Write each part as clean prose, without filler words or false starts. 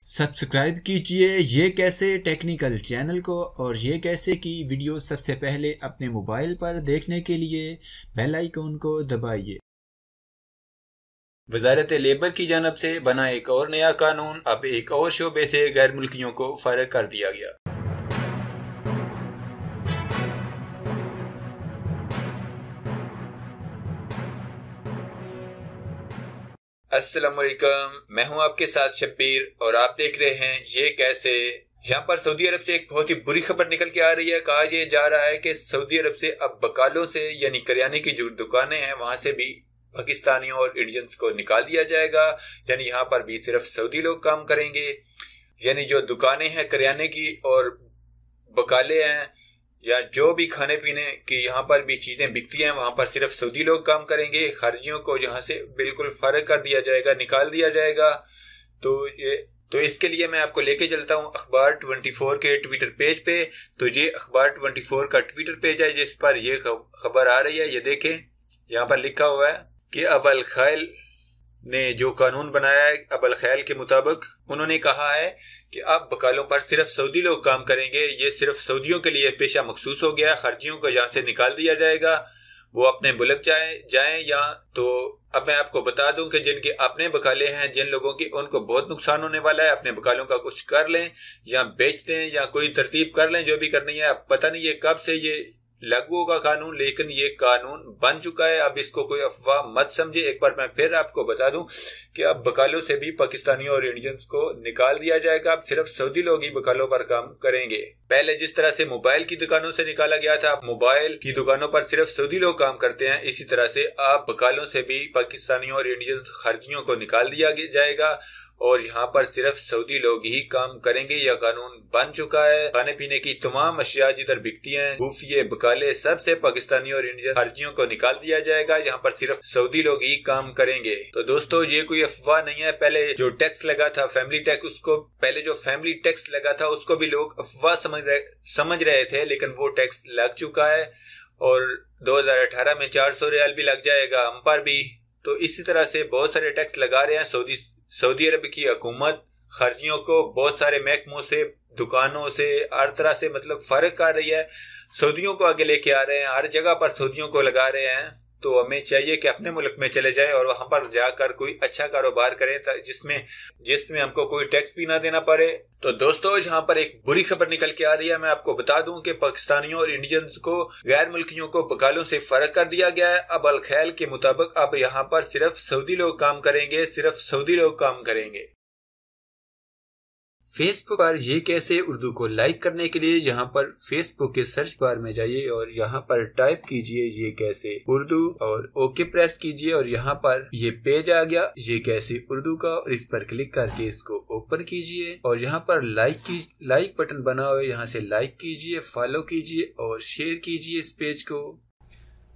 Subscribe कीजिए ये कैसे टेक्निकल चैनल को और ये कैसे की वीडियो सबसे पहले अपने मोबाइल पर देखने के लिए बेल आइकन को दबाइए। वजारत लेबर की जानब से बना एक और नया कानून अब एक और शोबे से गैर मुल्कियों को फारिग कर दिया गया। अस्सलाम वालेकुम, मैं हूं आपके साथ शब्बीर और आप देख रहे हैं ये कैसे। यहाँ पर सऊदी अरब से एक बहुत ही बुरी खबर निकल के आ रही है। कहा यह जा रहा है कि सऊदी अरब से अब बकालों से यानी करियाने की जो दुकानें हैं वहां से भी पाकिस्तानियों और इंडियंस को निकाल दिया जाएगा। यानी यहाँ पर भी सिर्फ सऊदी लोग काम करेंगे। यानी जो दुकानें हैं करियाने की और बकाले हैं या जो भी खाने पीने की यहाँ पर भी चीजें बिकती हैं वहां पर सिर्फ सऊदी लोग काम करेंगे। खारजियों को यहाँ से बिल्कुल फारिग कर दिया जाएगा, निकाल दिया जाएगा। तो इसके लिए मैं आपको लेके चलता हूँ अखबार 24 के ट्विटर पेज पे। तो ये अखबार 24 का ट्विटर पेज है जिस पर ये खबर आ रही है। ये देखें, यहाँ पर लिखा हुआ है कि अबल खैल ने जो कानून बनाया है, अबल खैल के मुताबिक उन्होंने कहा है कि अब बकालों पर सिर्फ सऊदी लोग काम करेंगे। ये सिर्फ सऊदियों के लिए पेशा मखसूस हो गया। खर्चियों को यहाँ से निकाल दिया जाएगा, वो अपने मुल्क जाएं या तो अब मैं आपको बता दूं कि जिनके अपने बकाले हैं जिन लोगों की, उनको बहुत नुकसान होने वाला है। अपने बकालों का कुछ कर लें या बेच दें या कोई तरतीब कर लें, जो भी करनी है। अब पता नहीं ये कब से ये लागू होगा कानून, लेकिन ये कानून बन चुका है। अब इसको कोई अफवाह मत समझे। एक बार मैं फिर आपको बता दूं कि अब बकालों से भी पाकिस्तानियों और इंडियंस को निकाल दिया जाएगा। अब सिर्फ सऊदी लोग ही बकालों पर काम करेंगे। पहले जिस तरह से मोबाइल की दुकानों से निकाला गया था, मोबाइल की दुकानों पर सिर्फ सऊदी लोग काम करते हैं, इसी तरह से अब बकालों से भी पाकिस्तानियों और इंडियंस खर्जियों को निकाल दिया जाएगा और यहाँ पर सिर्फ सऊदी लोग ही काम करेंगे। यह कानून बन चुका है। खाने पीने की तमाम अशिया जिधर बिकती हैं, गुफिये, बकाले, सब से पाकिस्तानी और इंडियन खर्जियों को निकाल दिया जाएगा। यहाँ पर सिर्फ सऊदी लोग ही काम करेंगे। तो दोस्तों ये कोई अफवाह नहीं है। पहले जो टैक्स लगा था फैमिली टैक्स लगा था उसको भी लोग अफवाह समझ रहे थे, लेकिन वो टैक्स लग चुका है और 2018 में 400 रियाल भी लग जाएगा हम पर भी। तो इसी तरह से बहुत सारे टैक्स लगा रहे हैं सऊदी अरब की हुकूमत। खर्चियों को बहुत सारे महकमों से, दुकानों से, हर तरह से मतलब फारिग कर रही है। सऊदियों को आगे लेके आ रहे हैं, हर जगह पर सऊदियों को लगा रहे हैं। तो हमें चाहिए कि अपने मुल्क में चले जाए और वहां पर जाकर कोई अच्छा कारोबार करें जिसमें हमको कोई टैक्स भी ना देना पड़े। तो दोस्तों यहाँ पर एक बुरी खबर निकल के आ रही है। मैं आपको बता दूं कि पाकिस्तानियों और इंडियंस को, गैर मुल्कियों को बकालों से फारिग कर दिया गया है। अब अल खैल के मुताबिक अब यहाँ पर सिर्फ सऊदी लोग काम करेंगे, सिर्फ सऊदी लोग काम करेंगे। फेसबुक पर ये कैसे उर्दू को लाइक करने के लिए यहाँ पर फेसबुक के सर्च बार में जाइए और यहाँ पर टाइप कीजिए ये कैसे उर्दू और ओके प्रेस कीजिए और यहाँ पर ये पेज आ गया ये कैसे उर्दू का, और इस पर क्लिक करके इसको ओपन कीजिए और यहाँ पर लाइक बटन बना हुआ है, यहाँ से लाइक कीजिए, फॉलो कीजिए और शेयर कीजिए इस पेज को।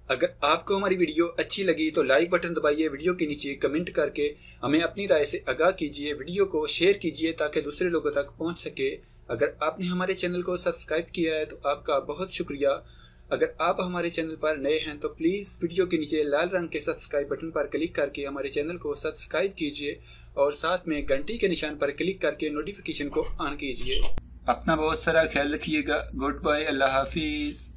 अगर आपको हमारी वीडियो अच्छी लगी तो लाइक बटन दबाइए, वीडियो के नीचे कमेंट करके हमें अपनी राय से आगाह कीजिए, वीडियो को शेयर कीजिए ताकि दूसरे लोगों तक पहुंच सके। अगर आपने हमारे चैनल को सब्सक्राइब किया है तो आपका बहुत शुक्रिया। अगर आप हमारे चैनल पर नए हैं तो प्लीज़ वीडियो के नीचे लाल रंग के सब्सक्राइब बटन पर क्लिक करके हमारे चैनल को सब्सक्राइब कीजिए और साथ में घंटी के निशान पर क्लिक करके नोटिफिकेशन को ऑन कीजिए। अपना बहुत सारा ख्याल रखिएगा। गुड बाय, अल्लाह हाफिज।